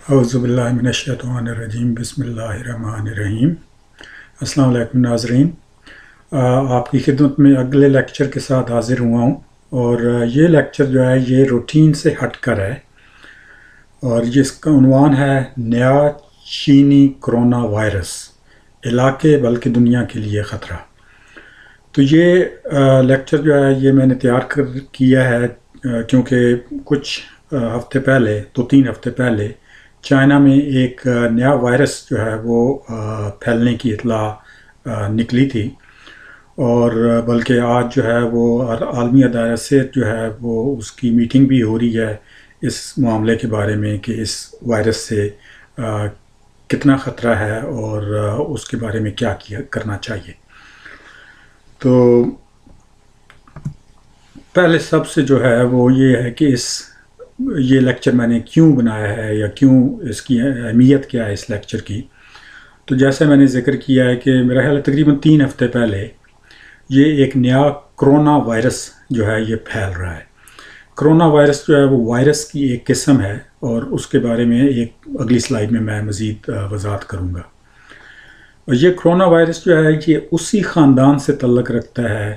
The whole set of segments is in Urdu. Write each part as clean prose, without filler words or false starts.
اعوذ باللہ من الشیطان الرجیم بسم اللہ الرحمن الرحیم۔ السلام علیکم ناظرین، آپ کی خدمت میں اگلے لیکچر کے ساتھ حاضر ہوا ہوں، اور یہ لیکچر جو ہے یہ روٹین سے ہٹ کر ہے، اور جس کا عنوان ہے نیا چینی کرونا وائرس، علاقے بلکہ دنیا کے لیے خطرہ۔ تو یہ لیکچر جو ہے یہ میں نے تیار کیا ہے کیونکہ کچھ ہفتے پہلے 2-3 ہفتے پہلے چائنا میں ایک نیا وائرس جو ہے وہ پھیلنے کی اطلاع نکلی تھی، اور بلکہ آج جو ہے وہ عالمی ادارہ صحت جو ہے وہ اس کی میٹنگ بھی ہو رہی ہے اس معاملے کے بارے میں کہ اس وائرس سے کتنا خطرہ ہے اور اس کے بارے میں کیا کرنا چاہیے۔ تو پہلے سب سے جو ہے وہ یہ ہے کہ یہ لیکچر میں نے کیوں بنایا ہے یا کیوں اس کی اہمیت کیا ہے اس لیکچر کی۔ تو جیسے میں نے ذکر کیا ہے کہ میرا خیال ہے تقریباً 3 ہفتے پہلے یہ ایک نیا کرونا وائرس جو ہے یہ پھیل رہا ہے۔ کرونا وائرس جو ہے وہ وائرس کی ایک قسم ہے، اور اس کے بارے میں ایک اگلی سلائیڈ میں میں مزید وضاحت کروں گا۔ اور یہ کرونا وائرس جو ہے یہ اسی خاندان سے تعلق رکھتا ہے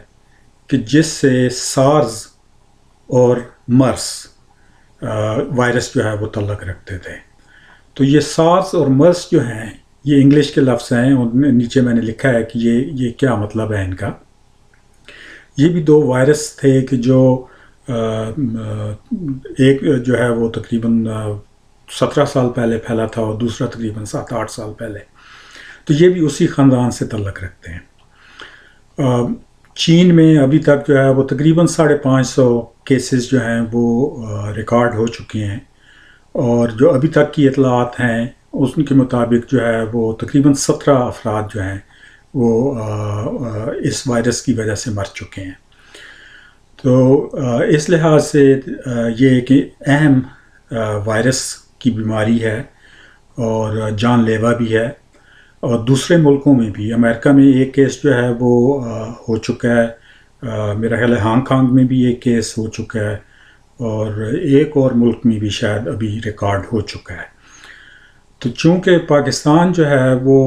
کہ جس سے سارز اور مرس وائرس جو ہے وہ تعلق رکھتے تھے۔ تو یہ سارس اور مرس جو ہیں یہ انگلش کے لفظ ہیں، اور نیچے میں نے لکھا ہے کہ یہ کیا مطلب ہے ان کا۔ یہ بھی 2 وائرس تھے کہ جو ایک جو ہے وہ تقریباً 17 سال پہلے پھیلا تھا، اور دوسرا تقریباً 7-8 سال پہلے۔ تو یہ بھی اسی خاندان سے تعلق رکھتے ہیں۔ چین میں ابھی تک جو ہے وہ تقریباً 550 کیسز جو ہیں وہ ریکارڈ ہو چکے ہیں، اور جو ابھی تک کی اطلاعات ہیں اس کے مطابق جو ہے وہ تقریباً 17 افراد جو ہیں وہ اس وائرس کی وجہ سے مر چکے ہیں۔ تو اس لحاظ سے یہ ایک اہم وائرس کی بیماری ہے اور جان لیوا بھی ہے، اور دوسرے ملکوں میں بھی، امریکہ میں ایک کیس جو ہے وہ ہو چکا ہے، میرا خیال ہے ہانگ کانگ میں بھی ایک کیس ہو چکا ہے، اور ایک اور ملک میں بھی شاید ابھی ریکارڈ ہو چکا ہے۔ تو چونکہ پاکستان جو ہے وہ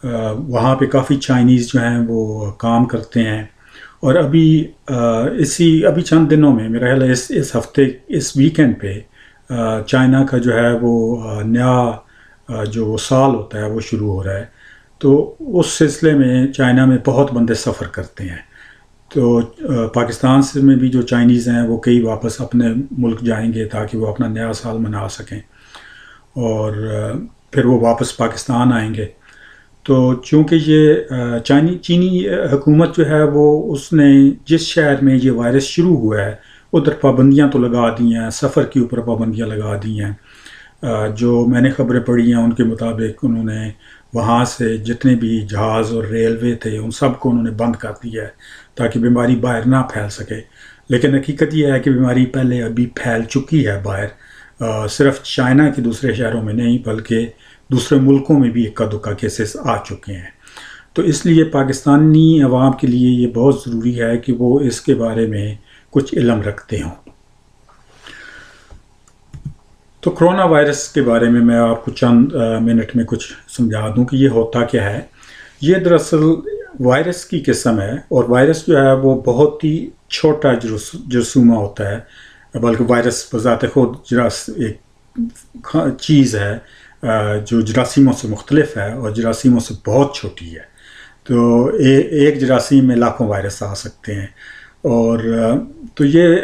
وہاں پہ کافی چائنیز جو ہیں وہ کام کرتے ہیں، اور ابھی چند دنوں میں میرا خیال ہے اس ہفتے اس ویکینڈ پہ چائنا کا جو ہے وہ نیا جو سال ہوتا ہے وہ شروع ہو رہا ہے۔ تو اس سلسلے میں چائنا میں بہت بندے سفر کرتے ہیں، تو پاکستان سے میں بھی جو چائنیز ہیں وہ کئی واپس اپنے ملک جائیں گے تاکہ وہ اپنا نیا سال منا سکیں، اور پھر وہ واپس پاکستان آئیں گے۔ تو چونکہ یہ چینی حکومت جو ہے وہ اس نے جس شہر میں یہ وائرس شروع ہوا ہے ادھر پابندیاں تو لگا دی ہیں، سفر کے اوپر پابندیاں لگا دی ہیں۔ جو میں نے خبریں پڑھی ہیں ان کے مطابق انہوں نے وہاں سے جتنے بھی جہاز اور ریلوے تھے ان سب کو انہوں نے بند کر دیا ہے تاکہ بیماری باہر نہ پھیل سکے۔ لیکن حقیقت یہ ہے کہ بیماری پہلے ابھی پھیل چکی ہے باہر، صرف چائنا کے دوسرے شہروں میں نہیں بلکہ دوسرے ملکوں میں بھی اکا دکا کیسز آ چکے ہیں۔ تو اس لیے پاکستانی عوام کے لیے یہ بہت ضروری ہے کہ وہ اس کے بارے میں کچھ علم رکھتے ہوں۔ تو کرونا وائرس کے بارے میں آپ کو چند منٹ میں کچھ سمجھا دوں کہ یہ ہوتا کیا ہے۔ یہ دراصل وائرس کی قسم ہے، اور وائرس جو ہے وہ بہت ہی چھوٹا جرثومہ ہوتا ہے، بلکہ وائرس بذات خود ایک چیز ہے جو جراثیموں سے مختلف ہے اور جراثیموں سے بہت چھوٹی ہے۔ تو ایک جراثیم میں لاکھوں وائرس آ سکتے ہیں، اور تو یہ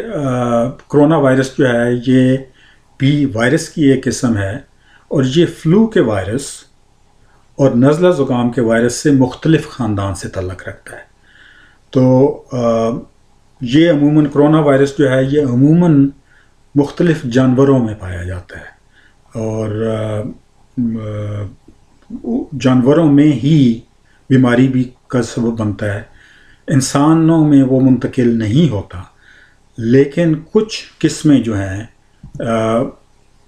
کرونا وائرس جو ہے یہ بھی وائرس کی ایک قسم ہے، اور یہ فلو کے وائرس اور نزلہ زکام کے وائرس سے مختلف خاندان سے تعلق رکھتا ہے۔ تو یہ عموماً کرونا وائرس جو ہے یہ عموماً مختلف جانوروں میں پایا جاتا ہے، اور جانوروں میں ہی بیماری بھی کا سبب بنتا ہے، انسانوں میں وہ منتقل نہیں ہوتا۔ لیکن کچھ قسمیں جو ہیں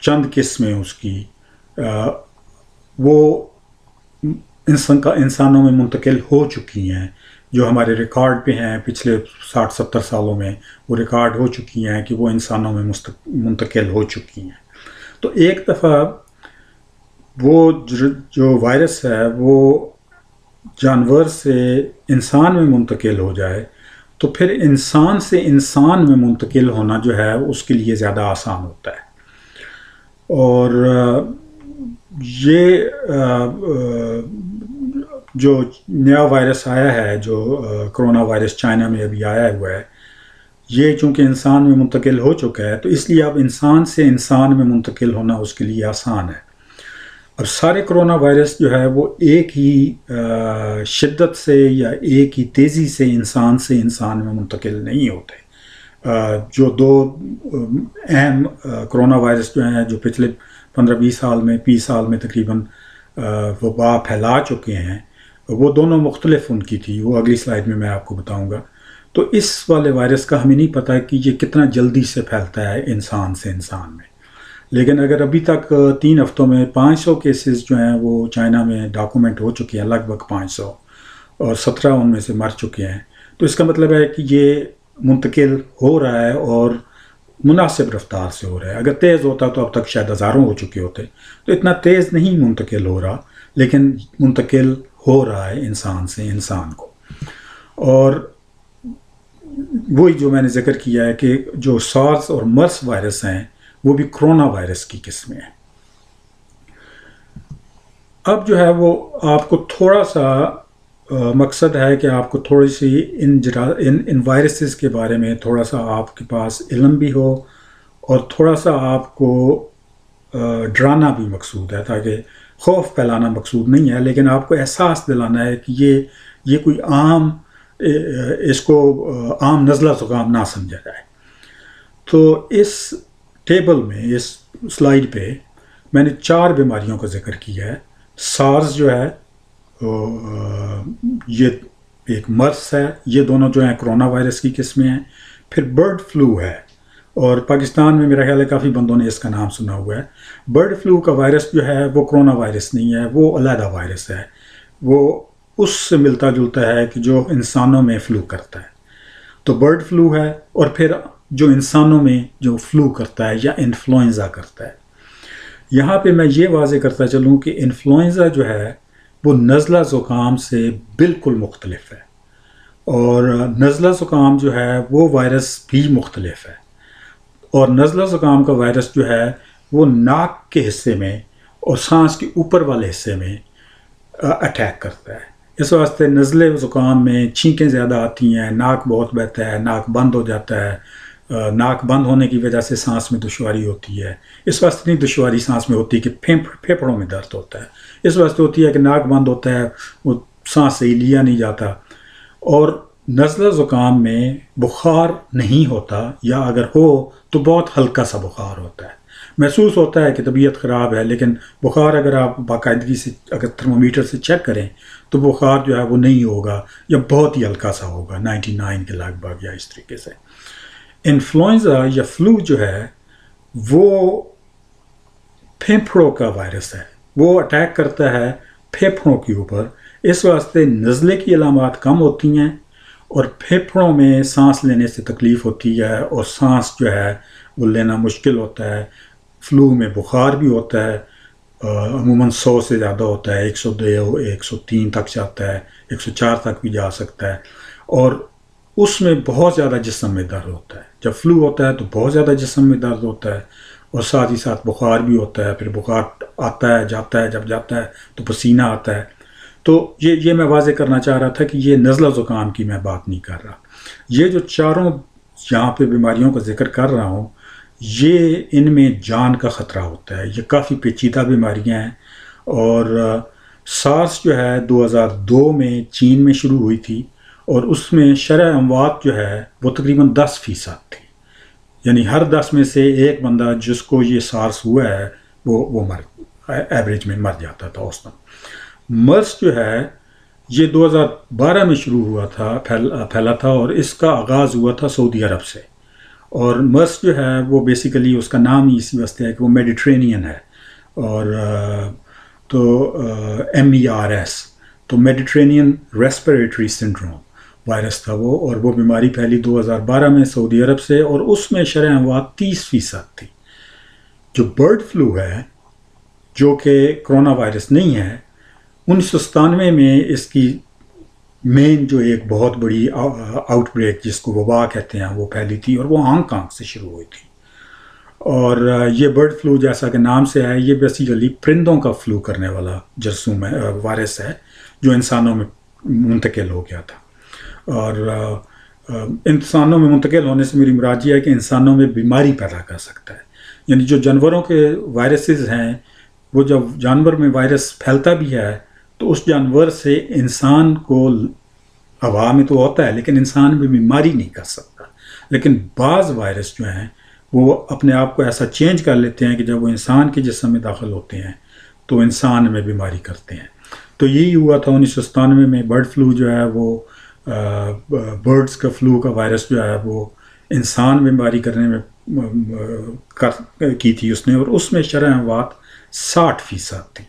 چند قسمیں اس کی وہ انسانوں میں منتقل ہو چکی ہیں، جو ہمارے ریکارڈ پہ ہیں پچھلے 60-70 سالوں میں وہ ریکارڈ ہو چکی ہیں کہ وہ انسانوں میں منتقل ہو چکی ہیں۔ تو ایک دفعہ وہ جو وائرس ہے وہ جانور سے انسان میں منتقل ہو جائے تو پھر انسان سے انسان میں منتقل ہونا جو ہے اس کے لیے زیادہ آسان ہوتا ہے. اور یہ جو نیا وائرس آیا ہے جو کرونا وائرس چائنا میں ابھی آیا ہوا ہے، یہ چونکہ انسان میں منتقل ہو چکا ہے تو اس لیے اب انسان سے انسان میں منتقل ہونا اس کے لیے آسان ہے. اب سارے کرونا وائرس جو ہے وہ ایک ہی شدت سے یا ایک ہی تیزی سے انسان میں منتقل نہیں ہوتے. جو دو اہم کرونا وائرس جو ہیں جو پچھلے 20 سال میں تقریباً وبا پھیلا چکے ہیں، وہ دونوں مختلف ان کی تھی، وہ اگلی سلائیڈ میں آپ کو بتاؤں گا. تو اس والے وائرس کا ہمیں نہیں پتہ کہ یہ کتنا جلدی سے پھیلتا ہے انسان سے انسان میں. لیکن اگر ابھی تک 3 ہفتوں میں 500 کیسز جو ہیں وہ چائنا میں ڈاکومنٹ ہو چکے ہیں، لگ بھگ 500، اور 17 ان میں سے مر چکے ہیں، تو اس کا مطلب ہے کہ یہ منتقل ہو رہا ہے اور مناسب رفتار سے ہو رہا ہے. اگر تیز ہوتا تو اب تک شاید ہزاروں ہو چکے ہوتے. تو اتنا تیز نہیں منتقل ہو رہا، لیکن منتقل ہو رہا ہے انسان سے انسان کو. اور وہی جو میں نے ذکر کیا ہے کہ جو سارس اور مرس وائرس ہیں وہ بھی کرونا وائرس کی قسمیں ہیں. اب جو ہے وہ آپ کو تھوڑا سا مقصد ہے کہ آپ کو تھوڑی سی ان وائرسز کے بارے میں تھوڑا سا آپ کے پاس علم بھی ہو، اور تھوڑا سا آپ کو ڈرانا بھی مقصود ہے، تاکہ خوف پھیلانا مقصود نہیں ہے، لیکن آپ کو احساس دلانا ہے کہ یہ کوئی اس کو عام نزلہ زکام نہ سمجھا جائے. تو اس ٹیبل میں، اس سلائیڈ پہ میں نے 4 بیماریوں کا ذکر کیا ہے. سارس جو ہے یہ ایک مرس ہے، یہ دونوں جو ہیں کرونا وائرس کی قسمیں ہیں. پھر برڈ فلو ہے، اور پاکستان میں میرا خیال ہے کافی بندوں نے اس کا نام سنا ہوا ہے. برڈ فلو کا وائرس جو ہے وہ کرونا وائرس نہیں ہے، وہ علیحدہ وائرس ہے. وہ اس سے ملتا جلتا ہے کہ جو انسانوں میں فلو کرتا ہے. تو برڈ فلو ہے، اور پھر جو انسانوں میں جو فلو کرتا ہے یا انفلوئنزا کرتا ہے. یہاں پہ میں یہ واضح کرتا چلوں کہ انفلوئنزا جو ہے وہ نزلہ زکام سے بالکل مختلف ہے، اور نزلہ زکام جو ہے وہ وائرس بھی مختلف ہے. اور نزلہ زکام کا وائرس جو ہے وہ ناک کے حصے میں اور سانس کے اوپر والے حصے میں اٹیک کرتا ہے. اس واسطے نزلے زکام میں چھینکیں زیادہ آتی ہیں، ناک بہت بہتا ہے، ناک بند ہو جاتا ہے. ناک بند ہونے کی وجہ سے سانس میں دشواری ہوتی ہے. اس واسطے نہیں دشواری سانس میں ہوتی کہ پھیپھڑوں میں درد ہوتا ہے، اس واسطے ہوتی ہے کہ ناک بند ہوتا ہے، وہ سانس صحیح لیا نہیں جاتا. اور نزلہ زکام میں بخار نہیں ہوتا، یا اگر ہو تو بہت ہلکا سا بخار ہوتا ہے. محسوس ہوتا ہے کہ طبیعت خراب ہے، لیکن بخار اگر آپ باقاعدگی سے اگر تھرمومیٹر سے چیک کریں تو بخار جو ہے وہ نہیں ہوگا، یا بہت ہی ہلکا سا ہوگا 99 کے لگ بھگ، یا اس طریقے سے. انفلوئنزا یا فلو جو ہے وہ پھیپھڑوں کا وائرس ہے، وہ اٹیک کرتا ہے پھیپھڑوں کے اوپر. اس واسطے نزلے کی علامات کم ہوتی ہیں، اور پھیپھڑوں میں سانس لینے سے تکلیف ہوتی ہے، اور سانس جو ہے وہ لینا مشکل ہوتا ہے. فلو میں بخار بھی ہوتا ہے، عموماً 100 سے زیادہ ہوتا ہے، 102 103 تک جاتا ہے، 104 تک بھی جا سکتا ہے. اور اس میں بہت زیادہ جسم میں درد ہوتا ہے. جب فلو ہوتا ہے تو بہت زیادہ جسم میں درد ہوتا ہے، اور ساتھ ہی ساتھ بخار بھی ہوتا ہے. پھر بخار آتا ہے، جاتا ہے، جب جاتا ہے تو پسینہ آتا ہے. تو یہ میں واضح کرنا چاہ رہا تھا کہ یہ نزلہ زکام کی میں بات نہیں کر رہا. یہ جو چاروں یہاں پہ بیماریوں کا ذکر کر رہا ہوں، یہ ان میں جان کا خطرہ ہوتا ہے. یہ کافی پیچیدہ بیماریاں ہیں. اور سارس جو ہے 2002 میں چین میں شروع ہوئی تھی، اور اس میں شرح اموات جو ہے وہ تقریباً 10% تھی. یعنی ہر 10 میں سے ایک بندہ جس کو یہ سارس ہوا ہے وہ ایوریج میں مر جاتا تھا اوسطاً. مرس جو ہے یہ 2012 میں شروع ہوا تھا، پھیلا تھا، اور اس کا آغاز ہوا تھا سعودی عرب سے. اور مرس جو ہے وہ بیسیکلی اس کا نام ہی اسی واسطے ہے کہ وہ میڈیٹرینین ہے، اور تو MERS، تو میڈیٹرینین ریسپریٹری سنڈروم وائرس تھا وہ. اور وہ بیماری پھیلی 2012 میں سعودی عرب سے، اور اس میں شرح اموات 30% تھی، جو برڈ فلو ہے جو کہ کرونا وائرس نہیں ہے، 1997 میں اس کی مین جو ایک بہت بڑی آؤٹ بریک جس کو وبا کہتے ہیں وہ پھیلی تھی، اور وہ ہانگ کانگ سے شروع ہوئی تھی. اور یہ برڈ فلو جیسا کہ نام سے ہے، یہ بیسیکلی پرندوں کا فلو کرنے والا جرثوم ہے، وائرس ہے جو انسانوں میں منتقل ہو گیا تھا. اور انسانوں میں منتقل ہونے سے میری مراد یہ ہے کہ انسانوں میں بیماری پیدا کر سکتا ہے. یعنی جو جانوروں کے وائرسز ہیں، وہ جب جانور میں وائرس پھیلتا بھی ہے تو اس جانور سے انسان کو ہوا میں تو ہوتا ہے لیکن انسان میں بیماری نہیں کر سکتا. لیکن بعض وائرس جو ہیں وہ اپنے آپ کو ایسا چینج کر لیتے ہیں کہ جب وہ انسان کے جسم میں داخل ہوتے ہیں تو انسان میں بیماری کرتے ہیں. تو یہی ہوا تھا 1997 میں. برڈ فلو جو ہے وہ برڈز کا فلو کا وائرس جو ہے وہ انسان بیماری کرنے میں کی تھی اس نے، اور اس میں شرح اموات 60% تھی.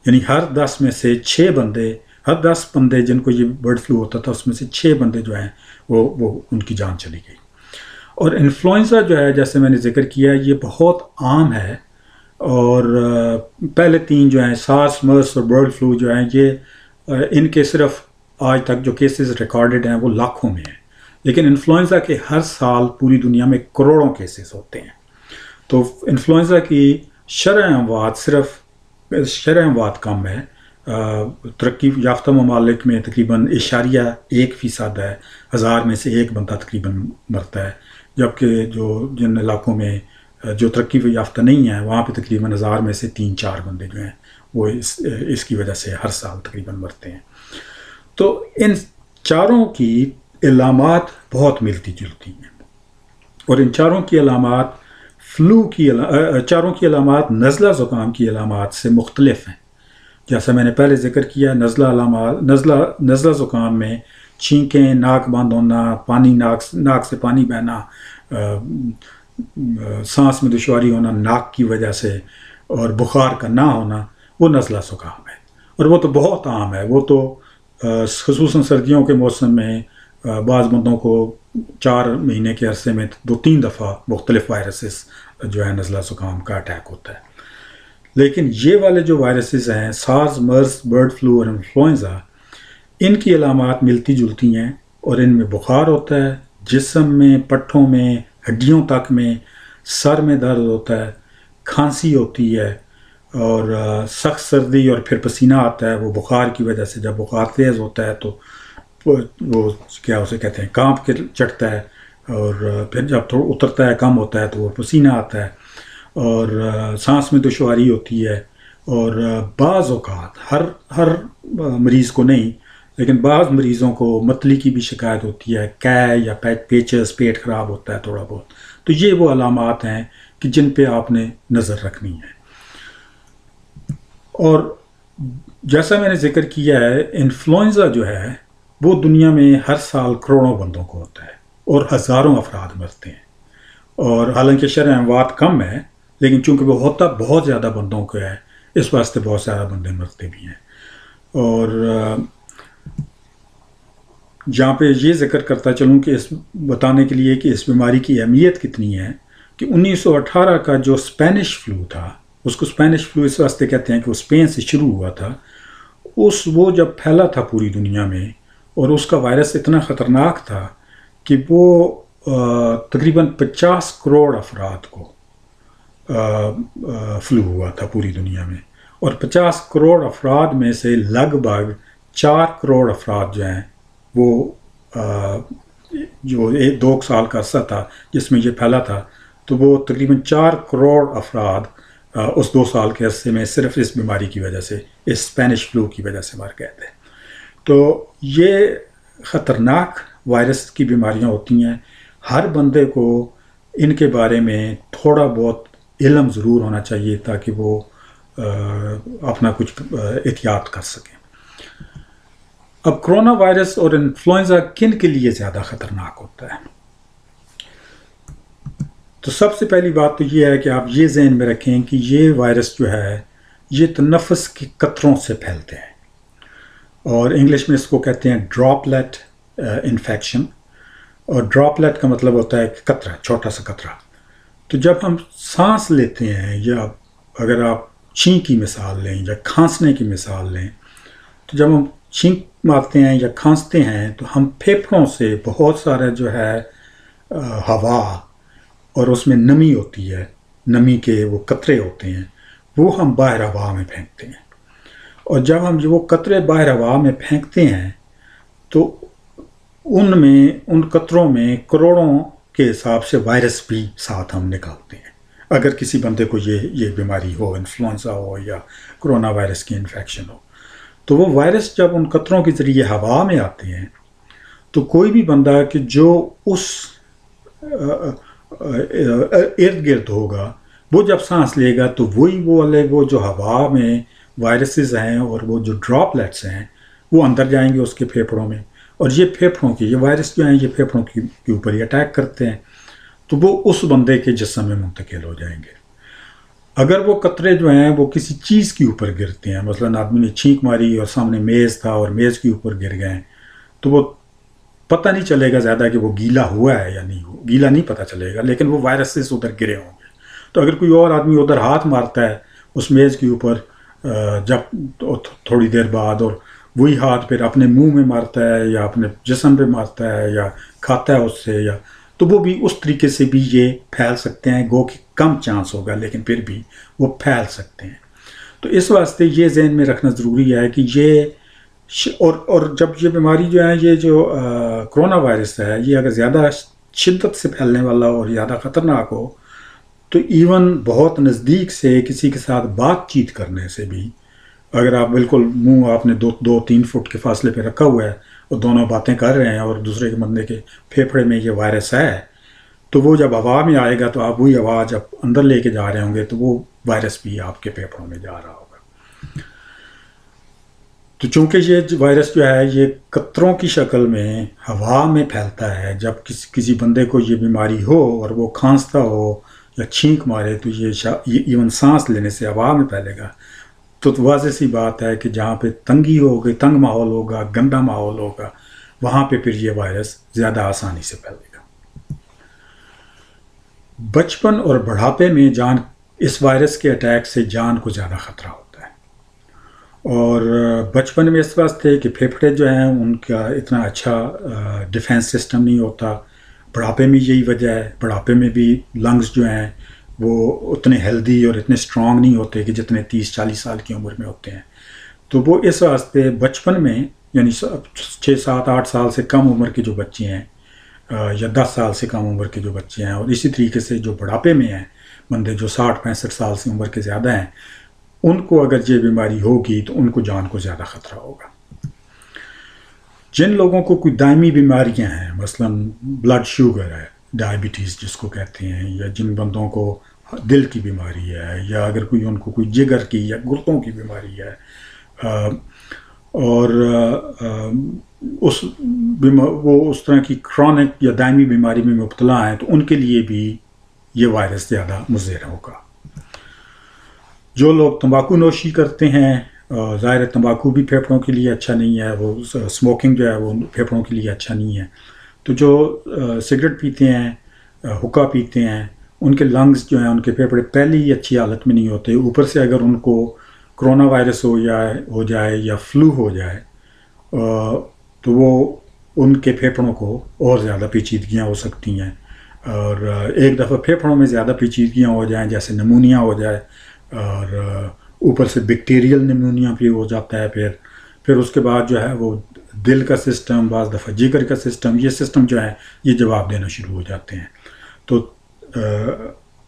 یعنی ہر 10 میں سے 6 بندے، ہر 10 بندے جن کو یہ برڈ فلو ہوتا تھا اس میں سے 6 بندے جو ہیں وہ ان کی جان چلی گئی. اور انفلوئنزا جو ہے جیسے میں نے ذکر کیا یہ بہت عام ہے، اور پہلے 3 جو ہیں سارس، مرس اور برڈ فلو جو ہیں یہ ان کے صرف آج تک جو کیسز ریکارڈڈ ہیں وہ لاکھوں میں ہیں. لیکن انفلوئنزا کے ہر سال پوری دنیا میں کروڑوں کیسز ہوتے ہیں. تو انفلوئنزا کی شرح اموات کم ہے. ترقی یافتہ ممالک میں تقریباً 1% ہے، 1000 میں سے 1 بندہ تقریباً مرتا ہے، جبکہ جن علاقوں میں جو ترقی یافتہ نہیں ہیں وہاں پہ تقریباً 1000 میں سے 3-4 بندے جو ہیں وہ اس کی وجہ سے ہر سال تقریباً مرتے ہیں. تو ان چاروں کی علامات بہت ملتی جلتی ہیں، اور ان چاروں کی علامات چاروں کی علامات نزلہ زکام کی علامات سے مختلف ہیں. جیسا میں نے پہلے ذکر کیا، نزلہ زکام میں چھینکیں، ناک بند ہونا، ناک سے پانی بہنا، سانس میں دشواری ہونا ناک کی وجہ سے، اور بخار کا نہ ہونا، وہ نزلہ زکام ہے. اور وہ تو بہت عام ہے. وہ تو خصوصاً سردیوں کے موسم میں بعض بندوں کو 4 مہینے کے عرصے میں 2-3 دفعہ مختلف وائرسز جو ہے نزلہ زکام کا اٹیک ہوتا ہے. لیکن یہ والے جو وائرسز ہیں سارس، مرس، برڈ فلو اور انفلوئنزا، ان کی علامات ملتی جلتی ہیں، اور ان میں بخار ہوتا ہے، جسم میں، پٹھوں میں، ہڈیوں تک میں، سر میں درد ہوتا ہے، کھانسی ہوتی ہے، اور سخت سردی اور پھر پسینہ آتا ہے. وہ بخار کی وجہ سے جب بخار تیز ہوتا ہے تو وہ کیا اسے کہتے ہیں کانپ کے چڑھتا ہے، اور پھر جب تھوڑا اترتا ہے، کم ہوتا ہے تو وہ پسینہ آتا ہے، اور سانس میں دشواری ہوتی ہے. اور بعض اوقات ہر مریض کو نہیں لیکن بعض مریضوں کو متلی کی بھی شکایت ہوتی ہے، یا پیچز، پیٹ خراب ہوتا ہے تھوڑا بہت. تو یہ وہ علامات ہیں کہ جن پہ آپ نے نظر رکھنی ہے. اور جیسا میں نے ذکر کیا ہے، انفلوئنزا جو ہے وہ دنیا میں ہر سال کروڑوں بندوں کو ہوتا ہے اور ہزاروں افراد مرتے ہیں. اور حالانکہ شرح اموات کم ہے لیکن چونکہ وہ ہوتا بہت زیادہ بندوں کو ہے، اس واسطے بہت زیادہ بندے مرتے بھی ہیں. اور جہاں پہ یہ ذکر کرتا چلوں کہ بتانے کے لیے کہ اس بیماری کی اہمیت کتنی ہے، کہ 1918 کا جو اسپینش فلو تھا، اس کو اسپینش فلو اس واسطے کہتے ہیں کہ وہ اسپین سے شروع ہوا تھا. وہ جب پھیلا تھا پوری دنیا میں، اور اس کا وائرس اتنا خطرناک تھا کہ وہ تقریباً 50 کروڑ افراد کو فلو ہوا تھا پوری دنیا میں. اور 50 کروڑ افراد میں سے لگ بھگ 4 کروڑ افراد جو ہیں وہ جو 2 سال کا عرصہ تھا جس میں یہ پھیلا تھا، تو وہ تقریباً 4 کروڑ افراد اس 2 سال کے عرصے میں صرف اس بیماری کی وجہ سے، اس اسپینش فلو کی وجہ سے مر گئے تھے. تو یہ خطرناک وائرس کی بیماریاں ہوتی ہیں. ہر بندے کو ان کے بارے میں تھوڑا بہت علم ضرور ہونا چاہیے تاکہ وہ اپنا کچھ احتیاط کر سکیں. اب کرونا وائرس اور انفلوئنزا کن کے لیے زیادہ خطرناک ہوتا ہے؟ تو سب سے پہلی بات تو یہ ہے کہ آپ یہ ذہن میں رکھیں کہ یہ وائرس جو ہے یہ تنفس کے قطروں سے پھیلتے ہیں، اور انگلش میں اس کو کہتے ہیں ڈراپلیٹ انفیکشن. اور ڈراپلیٹ کا مطلب ہوتا ہے قطرہ، چھوٹا سا قطرہ. تو جب ہم سانس لیتے ہیں یا اگر آپ چھینک کی مثال لیں یا کھانسنے کی مثال لیں، تو جب ہم چھینک مارتے ہیں یا کھانستے ہیں تو ہم پھیپھڑوں سے بہت سارا جو ہے ہوا اور اس میں نمی ہوتی ہے، نمی کے وہ قطرے ہوتے ہیں، وہ ہم باہر ہوا میں پھینکتے ہیں. اور جب ہم وہ قطرے باہر ہوا میں پھینکتے ہیں تو ان قطروں میں کروڑوں کے حساب سے وائرس بھی ساتھ ہم نکالتے ہیں. اگر کسی بندے کو یہ بیماری ہو، انفلوئنزا ہو یا کرونا وائرس کی انفیکشن ہو، تو وہ وائرس جب ان قطروں کے ذریعے ہوا میں آتے ہیں تو کوئی بھی بندہ کہ جو اس ارد گرد ہوگا وہ جب سانس لے گا تو وہ جو ہوا میں وائرسز ہیں اور وہ جو ڈراپلیٹس ہیں وہ اندر جائیں گے اس کے پھیپھڑوں میں، اور یہ پھیپھڑوں کی یہ وائرس جو ہیں یہ پھیپھڑوں کے اوپر ہی اٹیک کرتے ہیں تو وہ اس بندے کے جسم میں منتقل ہو جائیں گے. اگر وہ قطرے جو ہیں وہ کسی چیز کے اوپر گرتے ہیں، مثلا آدمی نے چھینک ماری اور سامنے میز تھا اور میز کے اوپر گر گئے تو وہ پتہ نہیں چلے گا زیادہ کہ وہ گیلا ہوا ہے یا نہیں ہوا، گیلا نہیں پتہ چلے گا، لیکن وہ وائرسز ادھر گرے ہوں گے. تو اگر کوئی اور آدمی ادھر ہاتھ مارتا ہے اس میز کے اوپر جب تھوڑی دیر بعد، اور وہی ہاتھ پھر اپنے منہ میں مارتا ہے یا اپنے جسم پہ مارتا ہے یا کھاتا ہے اس سے، یا تو وہ بھی اس طریقے سے بھی یہ پھیل سکتے ہیں. گو کہ کم چانس ہوگا لیکن پھر بھی وہ پھیل سکتے ہیں. تو اس واسطے یہ ذہن میں رکھنا ضروری ہے کہ یہ اور جب یہ بیماری جو ہے یہ جو کرونا وائرس ہے یہ اگر زیادہ شدت سے پھیلنے والا اور زیادہ خطرناک ہو تو ایون بہت نزدیک سے کسی کے ساتھ بات چیت کرنے سے بھی، اگر آپ بالکل منہ آپ نے 2-3 فٹ کے فاصلے پہ رکھا ہوا ہے اور دونوں باتیں کر رہے ہیں اور دوسرے کے بندے کے پھیپھڑے میں یہ وائرس ہے تو وہ جب ہوا میں آئے گا تو آپ وہی ہوا جب اندر لے کے جا رہے ہوں گے تو وہ وائرس بھی آپ کے پھیپھڑوں میں جا رہا ہوگا. تو چونکہ یہ وائرس جو ہے یہ قطروں کی شکل میں ہوا میں پھیلتا ہے، جب کسی بندے کو یہ بیماری ہو اور وہ کھانستا ہو یا چھینک مارے تو یہ ایون سانس لینے سے ہوا میں پھیلے گا. تو واضح سی بات ہے کہ جہاں پہ تنگی ہوگی، تنگ ماحول ہوگا، گندا ماحول ہوگا، وہاں پہ پھر یہ وائرس زیادہ آسانی سے پھیلے گا. بچپن اور بڑھاپے میں اس وائرس کے اٹیک سے جان کو زیادہ خطرہ ہوتا ہے. اور بچپن میں اس واسطے کہ پھیپھڑے جو ہیں ان کا اتنا اچھا ڈیفینس سسٹم نہیں ہوتا. بڑھاپے میں یہی وجہ ہے، بڑھاپے میں بھی لنگز جو ہیں وہ اتنے ہیلدی اور اتنے اسٹرانگ نہیں ہوتے کہ جتنے 30-40 سال کی عمر میں ہوتے ہیں. تو وہ اس واسطے بچپن میں یعنی 6-7-8 سال سے کم عمر کے جو بچے ہیں یا 10 سال سے کم عمر کے جو بچے ہیں، اور اسی طریقے سے جو بڑھاپے میں ہیں بندے جو 60-65 سال سے عمر کے زیادہ ہیں، ان کو اگر یہ بیماری ہوگی تو ان کو جان کو زیادہ خطرہ ہوگا. جن لوگوں کو کوئی دائمی بیماریاں ہیں، مثلا بلڈ شوگر ہے، ڈائبٹیز جس کو کہتے ہیں، یا جن بندوں کو دل کی بیماری ہے، یا اگر ان کو کوئی جگر کی یا گردوں کی بیماری ہے، اور وہ اس طرح کی کرونک یا دائمی بیماری میں مبتلا ہیں تو ان کے لیے بھی یہ وائرس زیادہ مضر ہوگا. جو لوگ تمباکو نوشی کرتے ہیں، ظاہر تمباکو بھی پھیپھڑوں کے لیے اچھا نہیں ہے، وہ اسموکنگ جو ہے وہ پھیپھڑوں کے لیے اچھا نہیں ہے. تو جو سگریٹ پیتے ہیں، حکا پیتے ہیں، ان کے لنگز جو ہیں ان کے پھیپھڑے پہلے ہی اچھی حالت میں نہیں ہوتے، اوپر سے اگر ان کو کرونا وائرس ہو جائے یا فلو ہو جائے تو وہ ان کے پھیپھڑوں کو اور زیادہ پیچیدگیاں ہو سکتی ہیں. اور ایک دفعہ پھیپھڑوں میں زیادہ پیچیدگیاں ہو جائیں، جیسے نمونیا ہو جائے اور اوپر سے بیکٹیریل نمونیا بھی ہو جاتا ہے، پھر اس کے بعد جو ہے وہ دل کا سسٹم، بعض دفعہ جگر کا سسٹم، یہ سسٹم جو ہے یہ جواب دینا شروع ہو جاتے ہیں. تو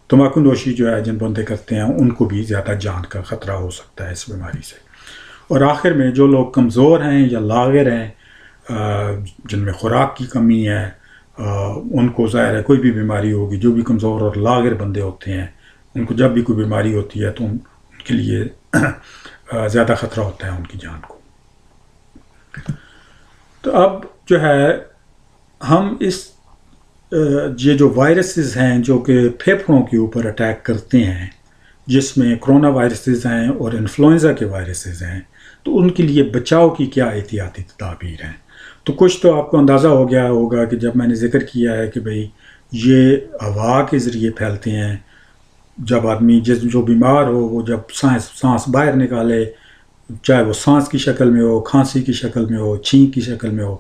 تمباکو نوشی جو ہے جن بندے کرتے ہیں ان کو بھی زیادہ جان کا خطرہ ہو سکتا ہے اس بیماری سے. اور آخر میں جو لوگ کمزور ہیں یا لاغر ہیں، جن میں خوراک کی کمی ہے، ان کو ظاہر ہے کوئی بھی بیماری ہوگی، جو بھی کمزور اور لاغر بندے ہوتے ہیں ان کو جب بھی کوئی بیماری ہوتی ہے تو ان کے لیے زیادہ خطرہ ہوتا ہے ان کی جان کو. تو اب جو ہے ہم یہ جو وائرسز ہیں جو کہ پھیپھڑوں کے اوپر اٹیک کرتے ہیں، جس میں کرونا وائرسز ہیں اور انفلوئنزا کے وائرسز ہیں، تو ان کے لیے بچاؤ کی کیا احتیاطی تدابیر ہیں. تو کچھ تو آپ کو اندازہ ہو گیا ہوگا کہ جب میں نے ذکر کیا ہے کہ بھئی یہ ہوا کے ذریعے پھیلتے ہیں. جب آدمی جو بیمار ہو وہ جب سانس باہر نکالے، چاہے وہ سانس کی شکل میں ہو، کھانسی کی شکل میں ہو، چھینک کی شکل میں ہو،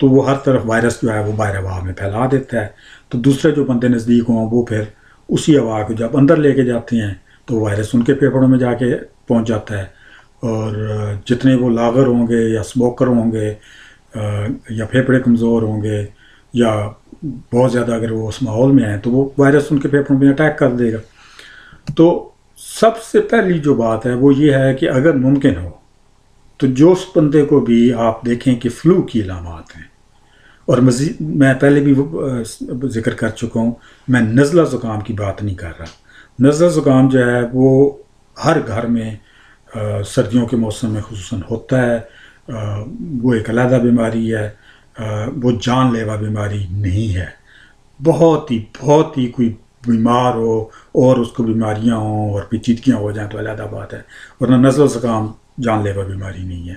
تو وہ ہر طرف وائرس جو ہے وہ باہر ہوا میں پھیلا دیتا ہے. تو دوسرے جو بندے نزدیک ہوں وہ پھر اسی ہوا کو جب اندر لے کے جاتے ہیں تو وائرس ان کے پھیپھڑوں میں جا کے پہنچ جاتا ہے. اور جتنے وہ لاغر ہوں گے یا اسموکر ہوں گے یا پھیپھڑے کمزور ہوں گے یا بہت زیادہ اگر وہ اس ماحول میں ہیں تو وہ وائرس ان کے پھیپھڑوں میں اٹیک کر دے گا. تو سب سے پہلی جو بات ہے وہ یہ ہے کہ اگر ممکن ہو تو جو اس بندے کو بھی آپ دیکھیں کہ فلو کی علامات ہیں، اور مزید میں پہلے بھی ذکر کر چکا ہوں، میں نزلہ زکام کی بات نہیں کر رہا. نزلہ زکام جو ہے وہ ہر گھر میں سردیوں کے موسم میں خصوصاً ہوتا ہے. وہ ایک علیحدہ بیماری ہے، وہ جان لیوا بیماری نہیں ہے. بہت ہی کوئی بیمار ہو اور اس کو بیماریاں ہوں اور پیچیدگیاں ہو جائیں تو علیحدہ بات ہے، ورنہ نزلہ زکام جان لیوا بیماری نہیں ہے.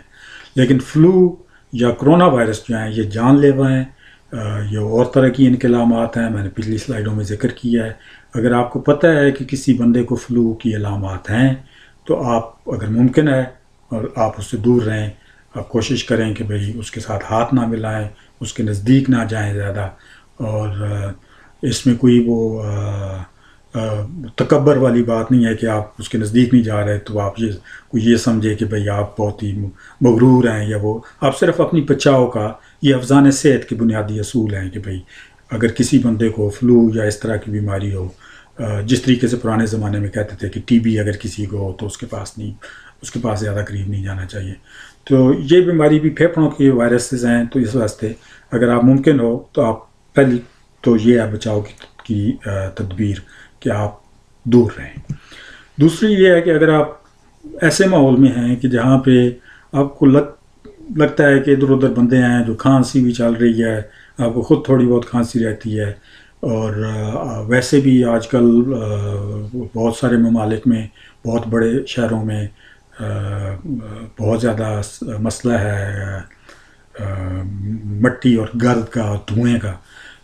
لیکن فلو یا کرونا وائرس جو ہیں یہ جان لیوا ہیں. یہ اور طرح کی ان کے علامات ہیں، میں نے پچھلی سلائیڈوں میں ذکر کیا ہے. اگر آپ کو پتہ ہے کہ کسی بندے کو فلو کی علامات ہیں تو آپ اگر ممکن ہے اور آپ اس سے دور رہیں، آپ کوشش کریں کہ بھئی اس کے ساتھ ہاتھ نہ ملائیں، اس کے نزدیک نہ جائیں زیادہ. اور اس میں کوئی وہ تکبر والی بات نہیں ہے کہ آپ اس کے نزدیک نہیں جا رہے تو آپ یہ سمجھے کہ بھئی آپ بہت ہی مغرور ہیں یا وہ. آپ صرف اپنی بچاؤ کا، یہ حفظان صحت کے بنیادی اصول ہیں کہ بھئی اگر کسی بندے کو فلو یا اس طرح کی بیماری ہو، جس طریقے سے پرانے زمانے میں کہتے تھے کہ ٹی بی اگر کسی کو ہو تو اس کے پاس زیادہ قریب نہیں جانا چاہیے. تو یہ بیماری بھی پھیپھڑوں کی وائرسز ہیں، تو اس واسطے اگر آپ ممکن ہو تو آپ پہلی تو یہ ہے بچاؤ کی تدبیر کہ آپ دور رہیں. دوسری یہ ہے کہ اگر آپ ایسے ماحول میں ہیں کہ جہاں پہ آپ کو لگتا ہے کہ ادھر ادھر بندے ہیں، جو کھانسی بھی چل رہی ہے، آپ کو خود تھوڑی بہت کھانسی رہتی ہے، اور ویسے بھی آج کل بہت سارے ممالک میں، بہت بڑے شہروں میں بہت زیادہ مسئلہ ہے مٹی اور گرد کا اور دھوئیں کا،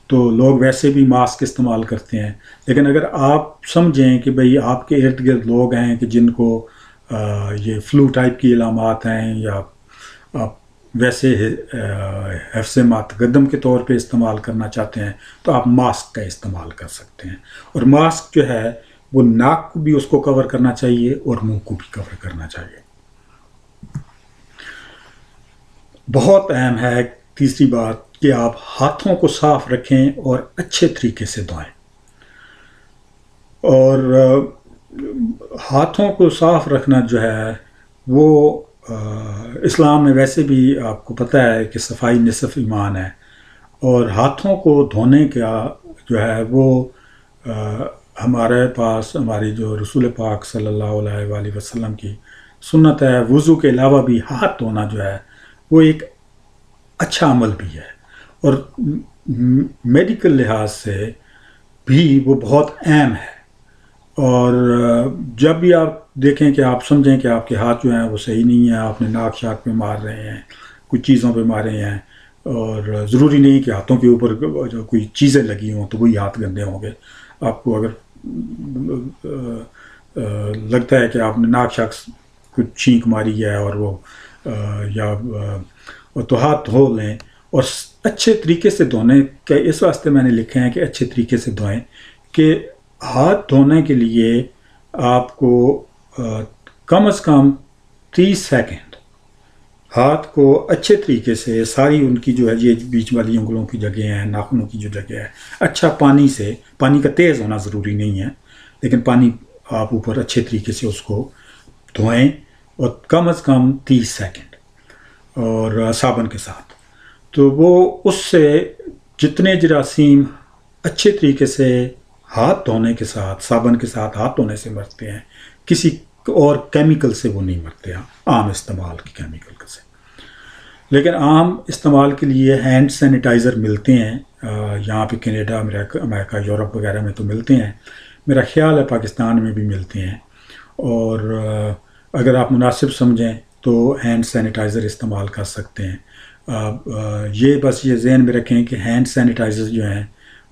تو لوگ ویسے بھی ماسک استعمال کرتے ہیں. لیکن اگر آپ سمجھیں کہ بھئی آپ کے ارد گرد لوگ ہیں کہ جن کو یہ فلو ٹائپ کی علامات ہیں، یا آپ ویسے حفظ ما تقدم کے طور پہ استعمال کرنا چاہتے ہیں تو آپ ماسک کا استعمال کر سکتے ہیں. اور ماسک جو ہے وہ ناک کو بھی اس کو کور کرنا چاہیے اور منہ کو بھی کور کرنا چاہیے. بہت اہم ہے تیسری بات کہ آپ ہاتھوں کو صاف رکھیں اور اچھے طریقے سے دھوئیں. اور ہاتھوں کو صاف رکھنا جو ہے وہ اسلام میں ویسے بھی آپ کو پتہ ہے کہ صفائی نصف ایمان ہے. اور ہاتھوں کو دھونے کا جو ہے وہ ہمارے پاس ہماری جو رسول پاک صلی اللہ علیہ وآلہ وسلم کی سنت ہے. وضو کے علاوہ بھی ہاتھ دھونا جو ہے وہ ایک اچھا عمل بھی ہے، اور میڈیکل لحاظ سے بھی وہ بہت اہم ہے. اور جب بھی آپ دیکھیں کہ آپ سمجھیں کہ آپ کے ہاتھ جو ہیں وہ صحیح نہیں ہیں، آپ نے ناک شاک پہ مار رہے ہیں، کچھ چیزوں پہ مارے ہیں، اور ضروری نہیں کہ ہاتھوں کے اوپر جو کوئی چیزیں لگی ہوں تو وہی ہاتھ گندے ہوں گے. آپ کو اگر لگتا ہے کہ آپ نے ناک شاک کچھ چھینک ماری ہے اور وہ تو ہاتھ دھو لیں. اور اچھے طریقے سے دھونے کا اس واسطے میں نے لکھے ہیں کہ اچھے طریقے سے دھوئیں، کہ ہاتھ دھونے کے لیے آپ کو کم از کم 30 سیکنڈ ہاتھ کو اچھے طریقے سے ساری ان کی جو ہے یہ بیچ والی انگلوں کی جگہ ہیں، ناخنوں کی جو جگہ ہے، اچھا پانی کا تیز ہونا ضروری نہیں ہے، لیکن پانی آپ اوپر اچھے طریقے سے اس کو دھوئیں، اور کم از کم 30 سیکنڈ اور صابن کے ساتھ. تو وہ اس سے جتنے جراثیم اچھے طریقے سے ہاتھ دھونے کے ساتھ، صابن کے ساتھ ہاتھ دھونے سے مرتے ہیں، کسی اور کیمیکل سے وہ نہیں مرتے ہیں، عام استعمال کی کیمیکل سے. لیکن عام استعمال کے لیے ہینڈ سینیٹائزر ملتے ہیں یہاں پہ کینیڈا، امریکہ، یورپ وغیرہ میں تو ملتے ہیں. میرا خیال ہے پاکستان میں بھی ملتے ہیں. اور اگر آپ مناسب سمجھیں تو ہینڈ سینیٹائزر استعمال کر سکتے ہیں. یہ بس یہ ذہن میں رکھیں کہ ہینڈ سینیٹائزر جو ہیں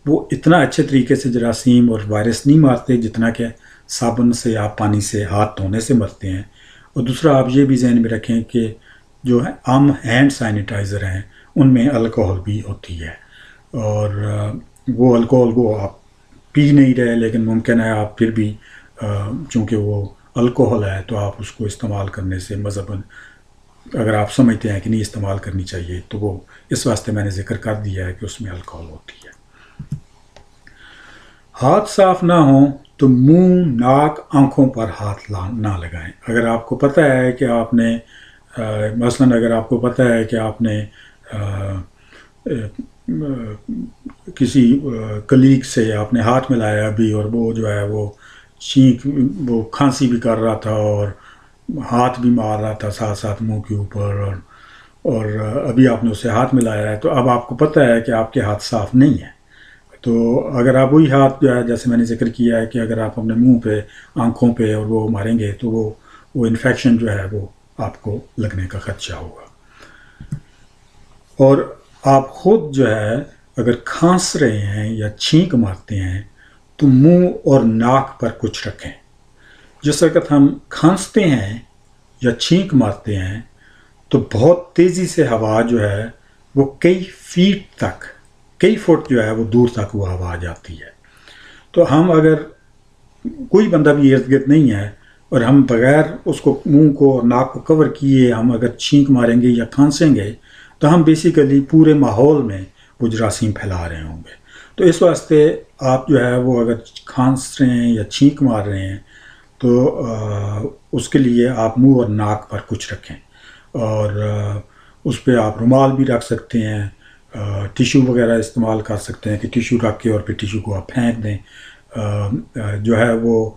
وہ اتنا اچھے طریقے سے جراثیم اور وائرس نہیں مارتے جتنا کہ صابن سے یا پانی سے ہاتھ دھونے سے مرتے ہیں. اور دوسرا آپ یہ بھی ذہن میں رکھیں کہ جو عام ہینڈ سینیٹائزر ہیں ان میں الکوہل بھی ہوتی ہے، اور وہ الکوہل کو آپ پی نہیں رہے لیکن ممکن ہے آپ پھر بھی چونکہ وہ الکوہل ہے تو آپ اس کو استعمال کرنے سے مذہباً اگر آپ سمجھتے ہیں کہ نہیں استعمال کرنی چاہیے تو وہ اس واسطے میں نے ذکر کر دیا ہے کہ اس میں الکوہل ہوتی ہے. ہاتھ صاف نہ ہوں تو منہ، ناک، آنکھوں پر ہاتھ نہ لگائیں. اگر آپ کو پتہ ہے کہ آپ نے مثلاً اگر آپ کو پتہ ہے کہ آپ نے کسی کلیگ سے آپ نے ہاتھ ملایا ابھی اور وہ جو ہے وہ وہ کھانسی بھی کر رہا تھا اور ہاتھ بھی مار رہا تھا ساتھ ساتھ منہ کے اوپر، اور ابھی آپ نے اسے ہاتھ ملایا ہے تو اب آپ کو پتہ ہے کہ آپ کے ہاتھ صاف نہیں ہیں. تو اگر آپ وہی ہاتھ جو ہے جیسے میں نے ذکر کیا ہے کہ اگر آپ اپنے منہ پہ، آنکھوں پہ اور وہ ماریں گے تو وہ انفیکشن جو ہے وہ آپ کو لگنے کا خدشہ ہوگا. اور آپ خود جو ہے اگر کھانس رہے ہیں یا چھینک مارتے ہیں تو منہ اور ناک پر کچھ رکھیں. جس وقت ہم کھانستے ہیں یا چھینک مارتے ہیں تو بہت تیزی سے ہوا جو ہے وہ کئی فٹ جو ہے وہ دور تک وہ ہوا جاتی ہے. تو ہم اگر کوئی بندہ بھی ارد گرد نہیں ہے اور ہم بغیر اس کو منہ کو اور ناک کو کور کیے ہم اگر چھینک ماریں گے یا کھانسیں گے تو ہم بیسیکلی پورے ماحول میں وہ جراثیم پھیلا رہے ہوں گے. تو اس واسطے آپ جو ہے وہ اگر کھانس رہے ہیں یا چھینک مار رہے ہیں تو اس کے لیے آپ منہ اور ناک پر کچھ رکھیں، اور اس پہ آپ رومال بھی رکھ سکتے ہیں، ٹیشو وغیرہ استعمال کر سکتے ہیں کہ ٹیشو رکھ کے اور پھر ٹیشو کو آپ پھینک دیں. جو ہے وہ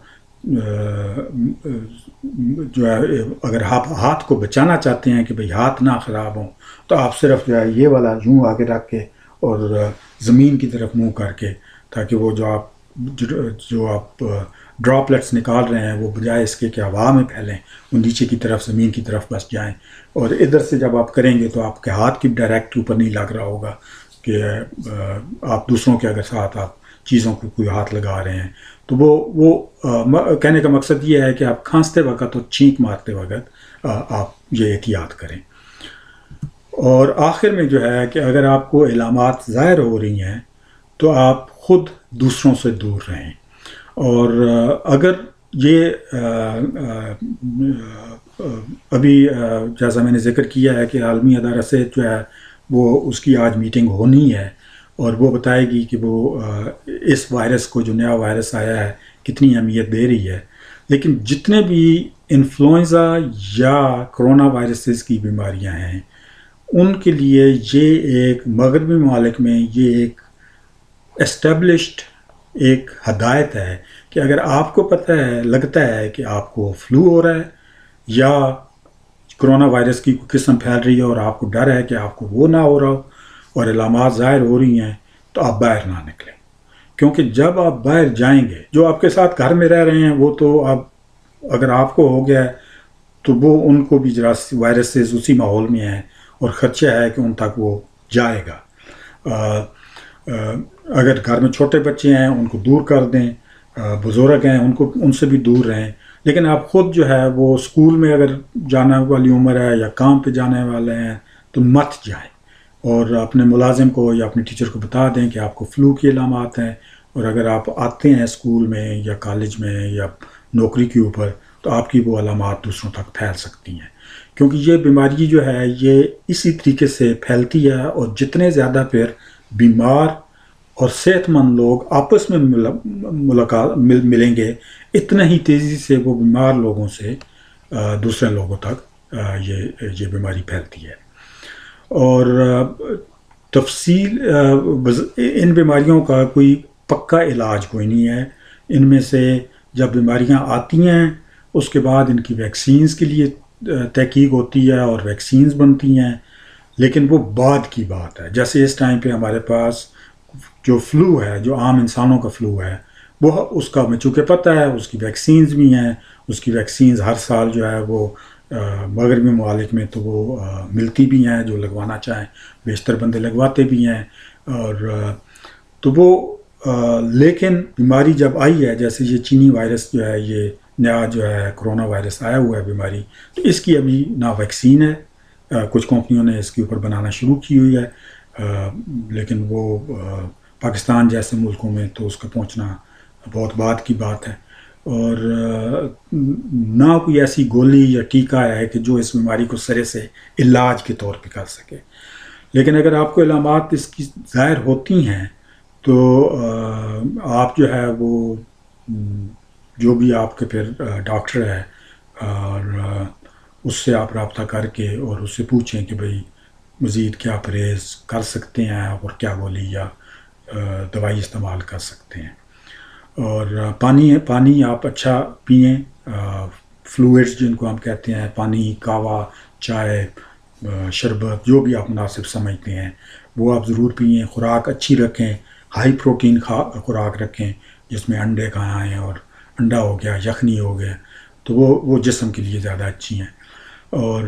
جو ہے اگر آپ ہاتھ کو بچانا چاہتے ہیں کہ بھئی ہاتھ نہ خراب ہوں تو آپ صرف جو ہے یہ والا یوں آگے رکھ کے اور زمین کی طرف منہ کر کے، تاکہ وہ جو آپ ڈراپلیٹس نکال رہے ہیں وہ بجائے اس کے کہ ہوا میں پھیلیں وہ نیچے کی طرف زمین کی طرف بس جائیں. اور ادھر سے جب آپ کریں گے تو آپ کے ہاتھ کی ڈائریکٹ اوپر نہیں لگ رہا ہوگا کہ آپ دوسروں کے اگر ساتھ آپ چیزوں کو کوئی ہاتھ لگا رہے ہیں. تو وہ کہنے کا مقصد یہ ہے کہ آپ کھانستے وقت اور چھینک مارتے وقت آپ یہ احتیاط کریں. اور آخر میں جو ہے کہ اگر آپ کو علامات ظاہر ہو رہی ہیں تو آپ خود دوسروں سے دور رہیں. اور اگر یہ ابھی جیسا میں نے ذکر کیا ہے کہ عالمی ادارہ سے جو ہے وہ اس کی آج میٹنگ ہونی ہے اور وہ بتائے گی کہ وہ اس وائرس کو جو نیا وائرس آیا ہے کتنی اہمیت دے رہی ہے. لیکن جتنے بھی انفلوئنزا یا کرونا وائرسز کی بیماریاں ہیں ان کے لیے یہ ایک مغربی ممالک میں یہ ایک اسٹیبلشڈ ایک ہدایت ہے کہ اگر آپ کو پتہ ہے، لگتا ہے کہ آپ کو فلو ہو رہا ہے یا کرونا وائرس کی قسم پھیل رہی ہے اور آپ کو ڈر ہے کہ آپ کو وہ نہ ہو رہا ہو اور علامات ظاہر ہو رہی ہیں تو آپ باہر نہ نکلیں. کیونکہ جب آپ باہر جائیں گے، جو آپ کے ساتھ گھر میں رہ رہے ہیں وہ تو اب اگر آپ کو ہو گیا ہے تو وہ ان کو بھی وائرسز اسی ماحول میں ہیں اور خدشہ ہے کہ ان تک وہ جائے گا. اگر گھر میں چھوٹے بچے ہیں ان کو دور کر دیں، بزرگ ہیں ان سے بھی دور رہیں. لیکن آپ خود جو ہے وہ اسکول میں اگر جانے والی عمر ہے یا کام پہ جانے والے ہیں تو مت جائیں، اور اپنے ملازم کو یا اپنے ٹیچر کو بتا دیں کہ آپ کو فلو کی علامات ہیں، اور اگر آپ آتے ہیں اسکول میں یا کالج میں یا نوکری کے اوپر تو آپ کی وہ علامات دوسروں تک پھیل سکتی ہیں. کیونکہ یہ بیماری جو ہے یہ اسی طریقے سے پھیلتی ہے، اور جتنے زیادہ پھر بیمار اور صحت مند لوگ آپس میں ملیں گے اتنا ہی تیزی سے وہ بیمار لوگوں سے دوسرے لوگوں تک یہ بیماری پھیلتی ہے. اور تفصیل ان بیماریوں کا کوئی پکا علاج کوئی نہیں ہے. ان میں سے جب بیماریاں آتی ہیں اس کے بعد ان کی ویکسینز کے لیے تحقیق ہوتی ہے اور ویکسینز بنتی ہیں، لیکن وہ بعد کی بات ہے. جیسے اس ٹائم پہ ہمارے پاس جو فلو ہے، جو عام انسانوں کا فلو ہے، وہ اس کا ہمیں چونکہ پتہ ہے اس کی ویکسینز بھی ہیں. اس کی ویکسینز ہر سال جو ہے وہ مغربی ممالک میں تو وہ ملتی بھی ہیں، جو لگوانا چاہیں بیشتر بندے لگواتے بھی ہیں. اور تو وہ لیکن بیماری جب آئی ہے، جیسے یہ چینی وائرس جو ہے، یہ نیا جو ہے کرونا وائرس آیا ہوا ہے بیماری، تو اس کی ابھی نہ ویکسین ہے، کچھ کمپنیوں نے اس کے اوپر بنانا شروع کی ہوئی ہے، لیکن وہ پاکستان جیسے ملکوں میں تو اس کا پہنچنا بہت بعد کی بات ہے، اور نہ کوئی ایسی گولی یا ٹیکہ ہے کہ جو اس بیماری کو سرے سے علاج کے طور پہ کر سکے۔ لیکن اگر آپ کو علامات اس کی ظاہر ہوتی ہیں تو آپ جو ہے وہ جو بھی آپ کے پھر ڈاکٹر ہے، اور اس سے آپ رابطہ کر کے اور اس سے پوچھیں کہ بھئی مزید کیا پرہیز کر سکتے ہیں اور کیا گولی یا دوائی استعمال کر سکتے ہیں۔ اور پانی آپ اچھا پئیں، فلوئڈز جن کو ہم کہتے ہیں، پانی، قہوہ، چائے، شربت، جو بھی آپ مناسب سمجھتے ہیں وہ آپ ضرور پئیں۔ خوراک اچھی رکھیں، ہائی پروٹین خوراک رکھیں جس میں انڈے کھائیں آئیں، اور انڈا ہو گیا، یخنی ہو گیا، تو وہ جسم کے لیے زیادہ اچھی ہیں۔ اور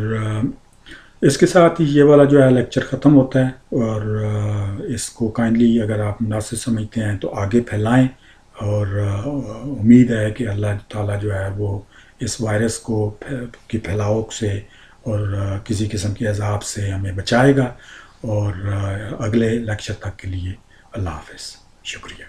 اس کے ساتھ ہی یہ والا جو ہے لیکچر ختم ہوتا ہے، اور اس کو کائنڈلی اگر آپ مناسب سمجھتے ہیں تو آگے پھیلائیں، اور امید ہے کہ اللہ تعالیٰ جو ہے وہ اس وائرس کی پھیلاؤ سے اور کسی قسم کے عذاب سے ہمیں بچائے گا۔ اور اگلے لیکچر تک کے لیے اللہ حافظ، شکریہ۔